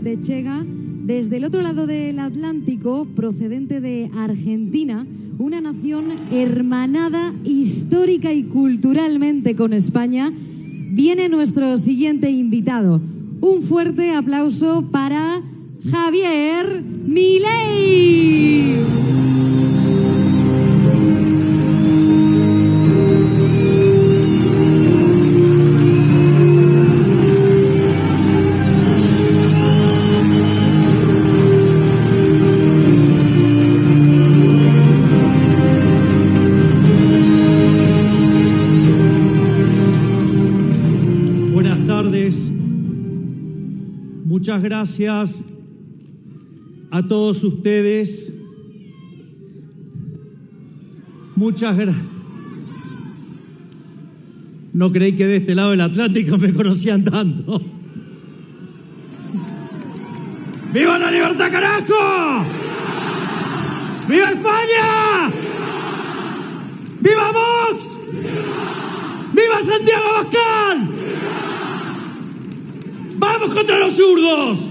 Arteaga, desde el otro lado del Atlántico, procedente de Argentina, una nación hermanada histórica y culturalmente con España, viene nuestro siguiente invitado. Un fuerte aplauso para Javier Milei. Muchas gracias a todos ustedes. Muchas gracias. No creí que de este lado del Atlántico me conocían tanto. ¡Viva la libertad, carajo! ¡Viva España! ¡Viva Vox! ¡Viva Santiago Abascal! ¡Vamos contra los zurdos!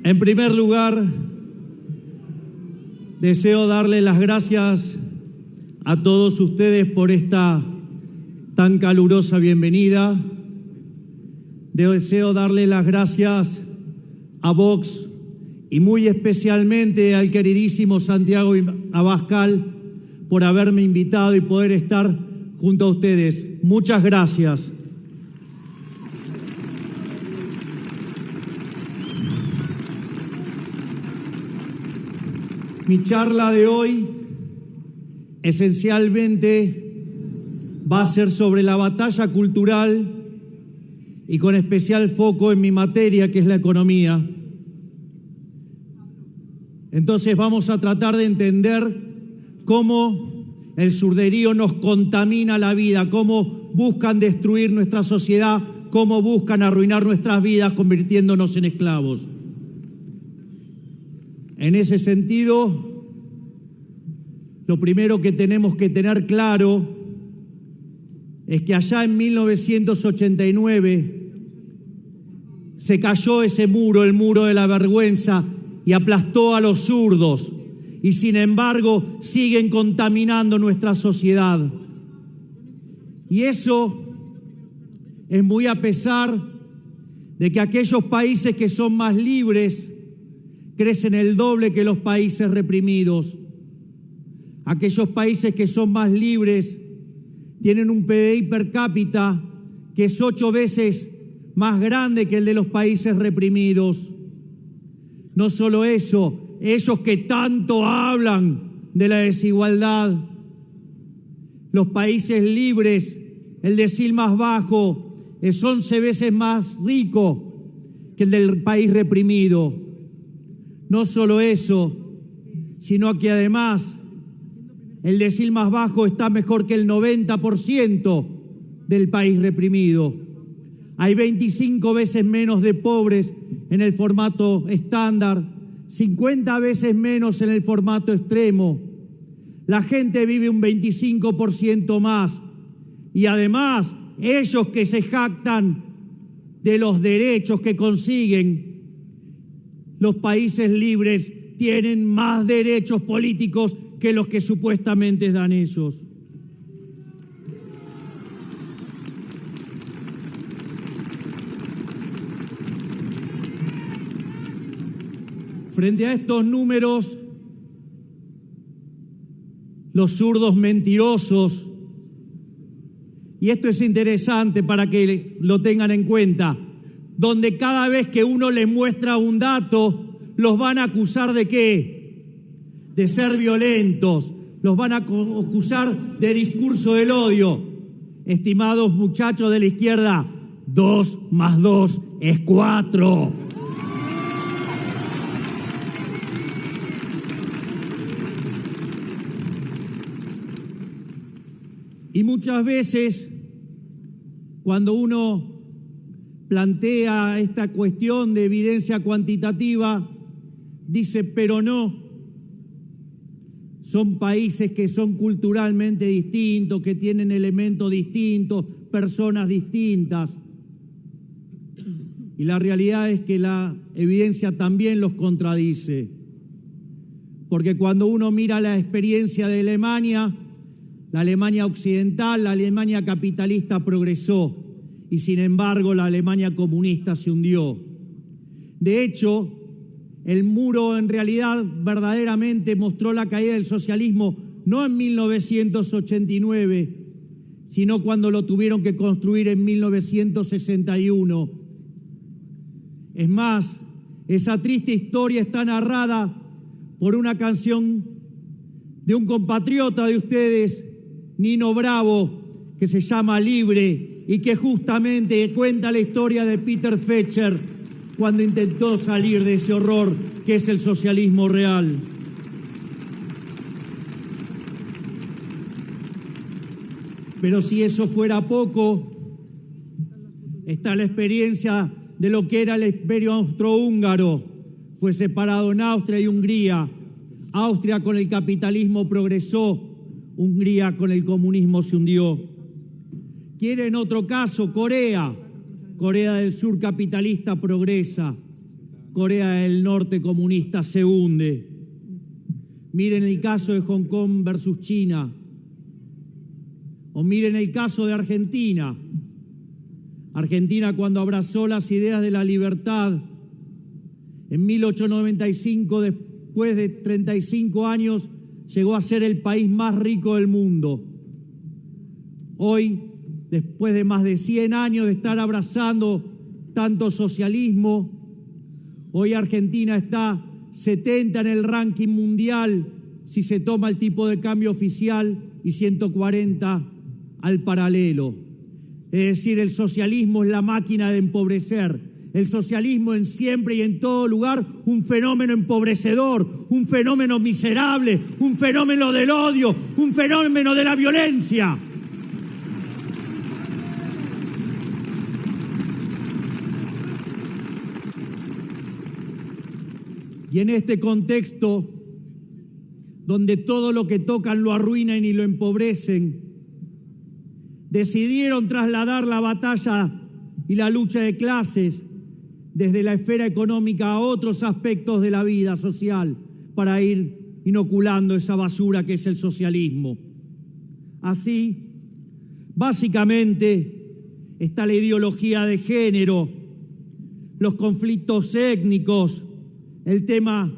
En primer lugar, deseo darle las gracias a todos ustedes por esta tan calurosa bienvenida. Deseo darle las gracias a Vox y muy especialmente al queridísimo Santiago Abascal por haberme invitado y poder estar junto a ustedes. Muchas gracias. Mi charla de hoy esencialmente va a ser sobre la batalla cultural y con especial foco en mi materia, que es la economía. Entonces vamos a tratar de entender cómo el zurderío nos contamina la vida, cómo buscan destruir nuestra sociedad, cómo buscan arruinar nuestras vidas convirtiéndonos en esclavos. En ese sentido, lo primero que tenemos que tener claro es que allá en 1989 se cayó ese muro, el muro de la vergüenza, y aplastó a los zurdos. Y sin embargo siguen contaminando nuestra sociedad. Y eso es muy a pesar de que aquellos países que son más libres crecen el doble que los países reprimidos. Aquellos países que son más libres tienen un PBI per cápita que es 8 veces más grande que el de los países reprimidos. No solo eso, ellos que tanto hablan de la desigualdad, los países libres, el decil más bajo es 11 veces más rico que el del país reprimido. No solo eso, sino que además el decil más bajo está mejor que el 90% del país reprimido. Hay 25 veces menos de pobres en el formato estándar, 50 veces menos en el formato extremo. La gente vive un 25% más. Y además, ellos que se jactan de los derechos que consiguen, los países libres tienen más derechos políticos que los que supuestamente dan ellos. Frente a estos números, los zurdos mentirosos, y esto es interesante para que lo tengan en cuenta, donde cada vez que uno les muestra un dato, los van a acusar ¿de qué? De ser violentos, los van a acusar de discurso del odio. Estimados muchachos de la izquierda, 2 más 2 es 4. Y muchas veces, cuando uno plantea esta cuestión de evidencia cuantitativa, dice, pero no, Son países que son culturalmente distintos, que tienen elementos distintos, personas distintas. Y la realidad es que la evidencia también los contradice. Porque cuando uno mira la experiencia de Alemania, la Alemania occidental, la Alemania capitalista progresó y sin embargo la Alemania comunista se hundió. De hecho, el muro en realidad verdaderamente mostró la caída del socialismo no en 1989, sino cuando lo tuvieron que construir en 1961. Es más, esa triste historia está narrada por una canción de un compatriota de ustedes, Nino Bravo, que se llama Libre y que justamente cuenta la historia de Peter Fetcher cuando intentó salir de ese horror que es el socialismo real. Pero si eso fuera poco, está la experiencia de lo que era el imperio austrohúngaro. Fue separado en Austria y Hungría. Austria con el capitalismo progresó, Hungría con el comunismo se hundió. ¿Quieren otro caso? Corea. Corea del Sur capitalista progresa, Corea del Norte comunista se hunde. Miren el caso de Hong Kong versus China, o miren el caso de Argentina. Argentina, cuando abrazó las ideas de la libertad en 1895, después de 35 años, llegó a ser el país más rico del mundo. Hoy, después de más de 100 años de estar abrazando tanto socialismo, hoy Argentina está 70 en el ranking mundial si se toma el tipo de cambio oficial y 140 al paralelo. Es decir, el socialismo es la máquina de empobrecer. El socialismo en siempre y en todo lugar un fenómeno empobrecedor, un fenómeno miserable, un fenómeno del odio, un fenómeno de la violencia. Y en este contexto, donde todo lo que tocan lo arruinan y lo empobrecen, decidieron trasladar la batalla y la lucha de clases desde la esfera económica a otros aspectos de la vida social para ir inoculando esa basura que es el socialismo. Así, básicamente, está la ideología de género, los conflictos étnicos, el tema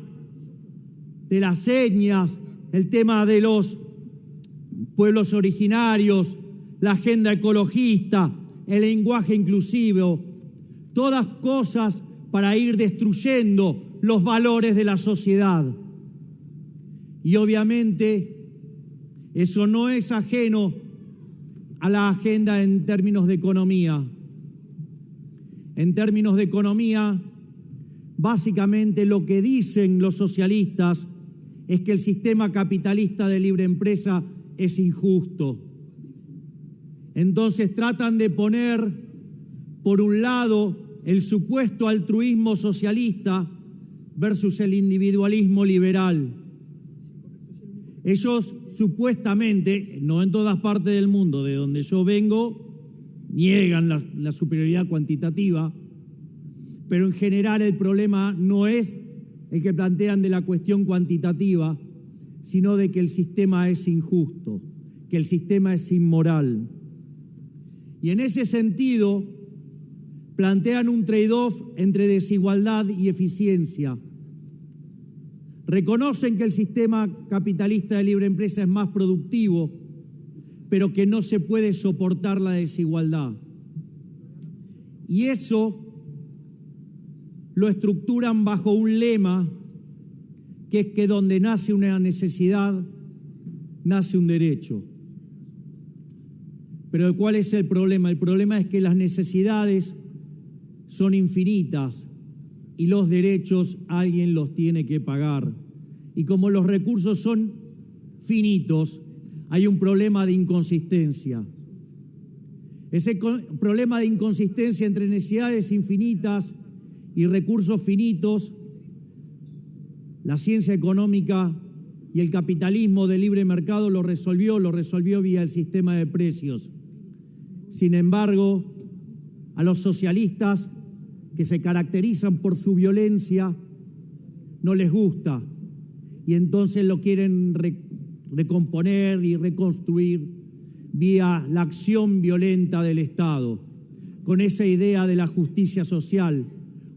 de las etnias, el tema de los pueblos originarios, la agenda ecologista, el lenguaje inclusivo, todas cosas para ir destruyendo los valores de la sociedad. Y obviamente eso no es ajeno a la agenda en términos de economía. En términos de economía, básicamente lo que dicen los socialistas es que el sistema capitalista de libre empresa es injusto. Entonces tratan de poner, por un lado, el supuesto altruismo socialista versus el individualismo liberal. Ellos supuestamente, no en todas partes del mundo, de donde yo vengo, niegan la superioridad cuantitativa, pero en general el problema no es el que plantean de la cuestión cuantitativa, sino de que el sistema es injusto, que el sistema es inmoral. Y en ese sentido plantean un trade-off entre desigualdad y eficiencia. Reconocen que el sistema capitalista de libre empresa es más productivo, pero que no se puede soportar la desigualdad. Y eso lo estructuran bajo un lema que es que donde nace una necesidad, nace un derecho. Pero ¿cuál es el problema? El problema es que las necesidades son infinitas y los derechos alguien los tiene que pagar. Y como los recursos son finitos, hay un problema de inconsistencia. Ese problema de inconsistencia entre necesidades infinitas y recursos finitos, la ciencia económica y el capitalismo de libre mercado lo resolvió vía el sistema de precios. Sin embargo, a los socialistas, que se caracterizan por su violencia, no les gusta y entonces lo quieren recomponer y reconstruir vía la acción violenta del Estado, con esa idea de la justicia social,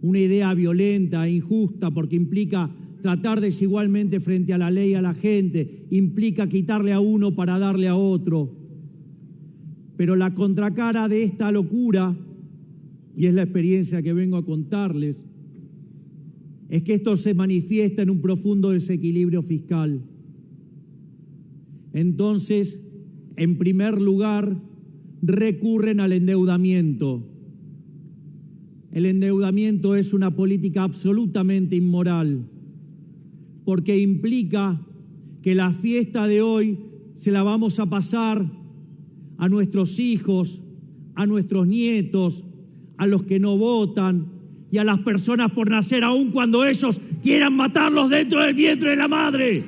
una idea violenta e injusta porque implica tratar desigualmente frente a la ley a la gente, implica quitarle a uno para darle a otro. Pero la contracara de esta locura, y es la experiencia que vengo a contarles, es que esto se manifiesta en un profundo desequilibrio fiscal. Entonces, en primer lugar, recurren al endeudamiento. El endeudamiento es una política absolutamente inmoral, porque implica que la fiesta de hoy se la vamos a pasar a nuestros hijos, a nuestros nietos, a los que no votan y a las personas por nacer, aun cuando ellos quieran matarlos dentro del vientre de la madre.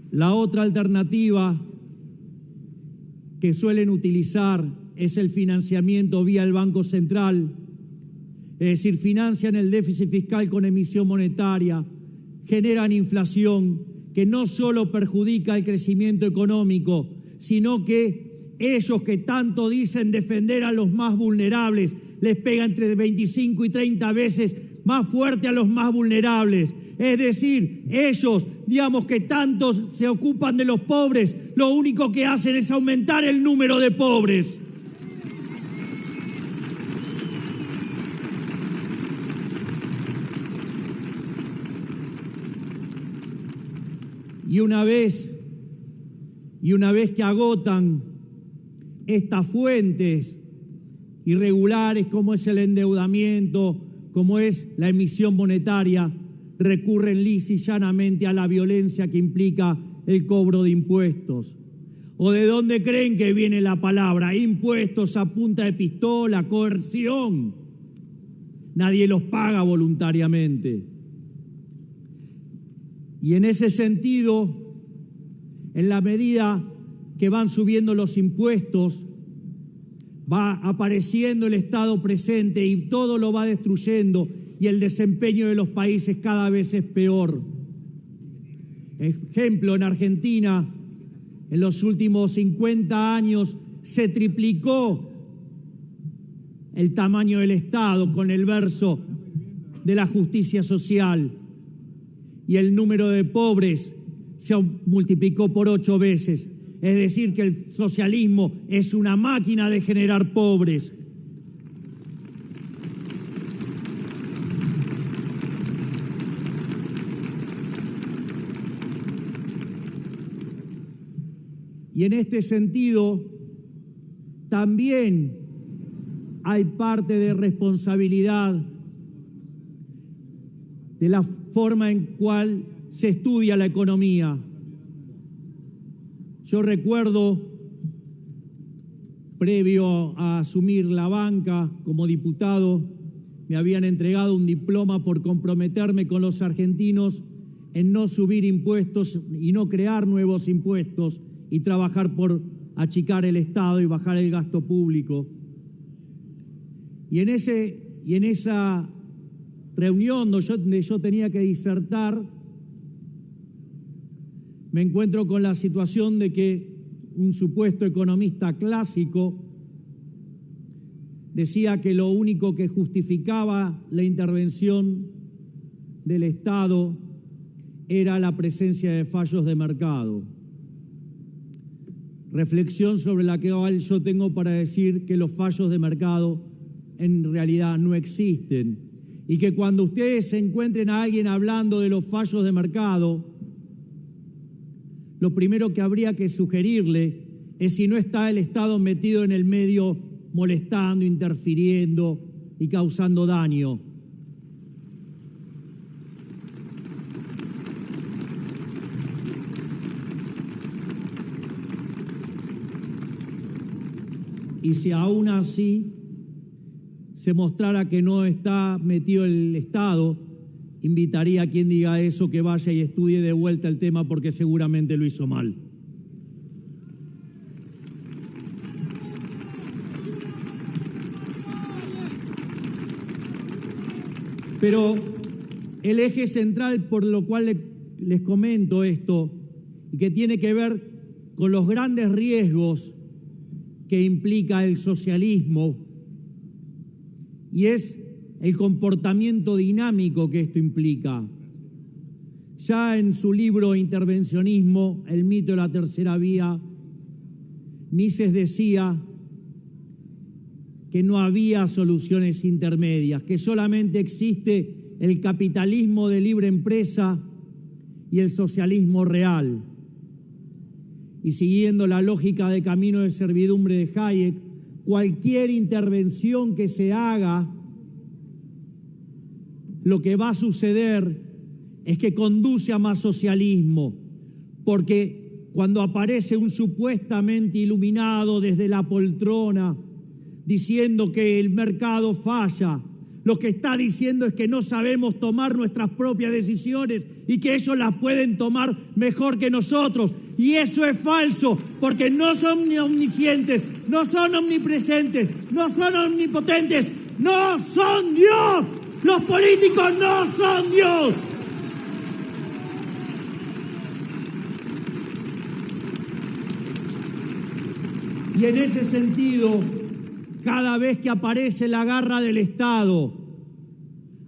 La otra alternativa que suelen utilizar es el financiamiento vía el Banco Central, es decir, financian el déficit fiscal con emisión monetaria, generan inflación que no solo perjudica el crecimiento económico, sino que ellos que tanto dicen defender a los más vulnerables, les pega entre 25 y 30 veces más fuerte a los más vulnerables. Es decir, ellos, digamos, que tanto se ocupan de los pobres, lo único que hacen es aumentar el número de pobres. Y una vez que agotan estas fuentes irregulares, como es el endeudamiento, como es la emisión monetaria, recurren lisa y llanamente a la violencia que implica el cobro de impuestos. ¿O de dónde creen que viene la palabra? Impuestos a punta de pistola, coerción. Nadie los paga voluntariamente. Y en ese sentido, en la medida que van subiendo los impuestos, va apareciendo el Estado presente y todo lo va destruyendo y el desempeño de los países cada vez es peor. Ejemplo, en Argentina, en los últimos 50 años se triplicó el tamaño del Estado con el verso de la justicia social y el número de pobres se multiplicó por 8 veces. Es decir, que el socialismo es una máquina de generar pobres. Y en este sentido, también hay parte de responsabilidad de la forma en cual se estudia la economía. Yo recuerdo, previo a asumir la banca como diputado, me habían entregado un diploma por comprometerme con los argentinos en no subir impuestos y no crear nuevos impuestos y trabajar por achicar el Estado y bajar el gasto público. Y en esa reunión donde yo tenía que disertar, me encuentro con la situación de que un supuesto economista clásico decía que lo único que justificaba la intervención del Estado era la presencia de fallos de mercado. Reflexión sobre la que yo tengo para decir que los fallos de mercado en realidad no existen y que cuando ustedes se encuentren a alguien hablando de los fallos de mercado, lo primero que habría que sugerirle es si no está el Estado metido en el medio molestando, interfiriendo y causando daño. Y si aún así se mostrara que no está metido el Estado, invitaría a quien diga eso que vaya y estudie de vuelta el tema, porque seguramente lo hizo mal. Pero el eje central por lo cual les comento esto, y que tiene que ver con los grandes riesgos que implica el socialismo, y es el comportamiento dinámico que esto implica. Ya en su libro Intervencionismo, el mito de la tercera vía, Mises decía que no había soluciones intermedias, que solamente existe el capitalismo de libre empresa y el socialismo real. Y siguiendo la lógica de camino de servidumbre de Hayek, cualquier intervención que se haga, lo que va a suceder es que conduce a más socialismo, porque cuando aparece un supuestamente iluminado desde la poltrona diciendo que el mercado falla, lo que está diciendo es que no sabemos tomar nuestras propias decisiones y que ellos las pueden tomar mejor que nosotros. Y eso es falso, porque no son ni omniscientes, no son omnipresentes, no son omnipotentes, no son Dios. Los políticos no son Dios. Y en ese sentido, cada vez que aparece la garra del Estado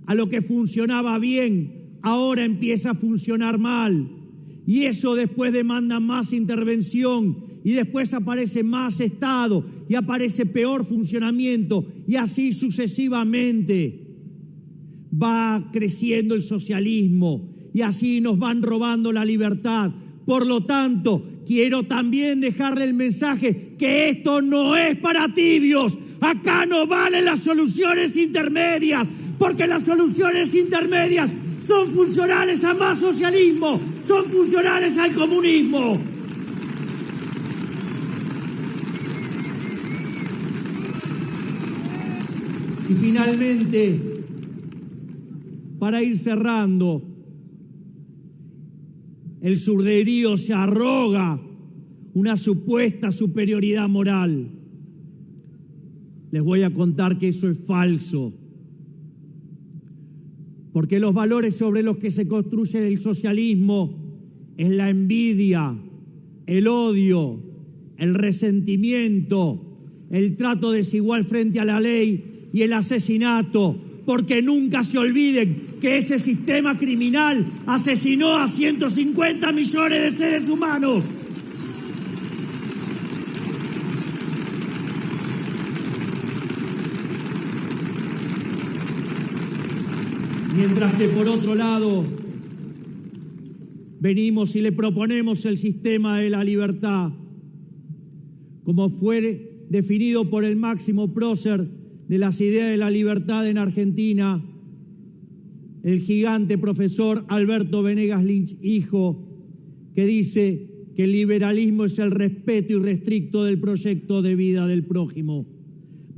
a lo que funcionaba bien, ahora empieza a funcionar mal. Y eso después demanda más intervención, y después aparece más Estado, y aparece peor funcionamiento, y así sucesivamente. Va creciendo el socialismo, y así nos van robando la libertad. Por lo tanto, quiero también dejarle el mensaje que esto no es para tibios. Acá no valen las soluciones intermedias, porque las soluciones intermedias son funcionales a más socialismo, son funcionales al comunismo. Y finalmente, para ir cerrando, el surderío se arroga una supuesta superioridad moral. Les voy a contar que eso es falso, porque los valores sobre los que se construye el socialismo es la envidia, el odio, el resentimiento, el trato desigual frente a la ley y el asesinato, porque nunca se olviden que ese sistema criminal asesinó a 150 millones de seres humanos. Mientras que por otro lado venimos y le proponemos el sistema de la libertad, como fue definido por el máximo prócer de las ideas de la libertad en Argentina, el gigante profesor Alberto Venegas Lynch, hijo, que dice que el liberalismo es el respeto irrestricto del proyecto de vida del prójimo,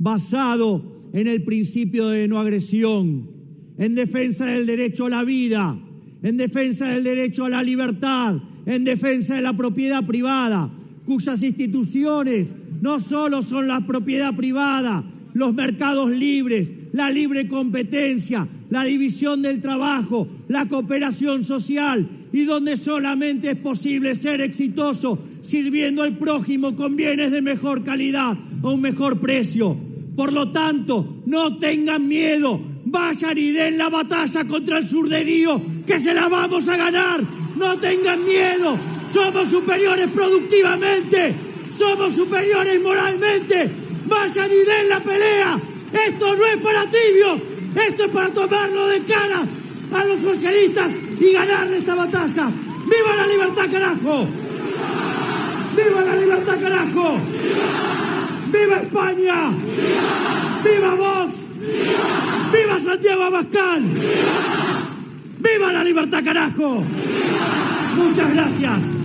basado en el principio de no agresión, en defensa del derecho a la vida, en defensa del derecho a la libertad, en defensa de la propiedad privada, cuyas instituciones no solo son la propiedad privada, los mercados libres, la libre competencia, la división del trabajo, la cooperación social, y donde solamente es posible ser exitoso sirviendo al prójimo con bienes de mejor calidad a un mejor precio. Por lo tanto, no tengan miedo, vayan y den la batalla contra el surderío, que se la vamos a ganar. No tengan miedo, somos superiores productivamente, somos superiores moralmente. Vayan y den la pelea. Esto no es para tibios, esto es para tomarlo de cara a los socialistas y ganarle esta batalla. ¡Viva la libertad, carajo! ¡Viva la libertad, carajo! ¡Viva España! ¡Viva Vox! ¡Viva Santiago Abascal! ¡Viva la libertad, carajo! Muchas gracias.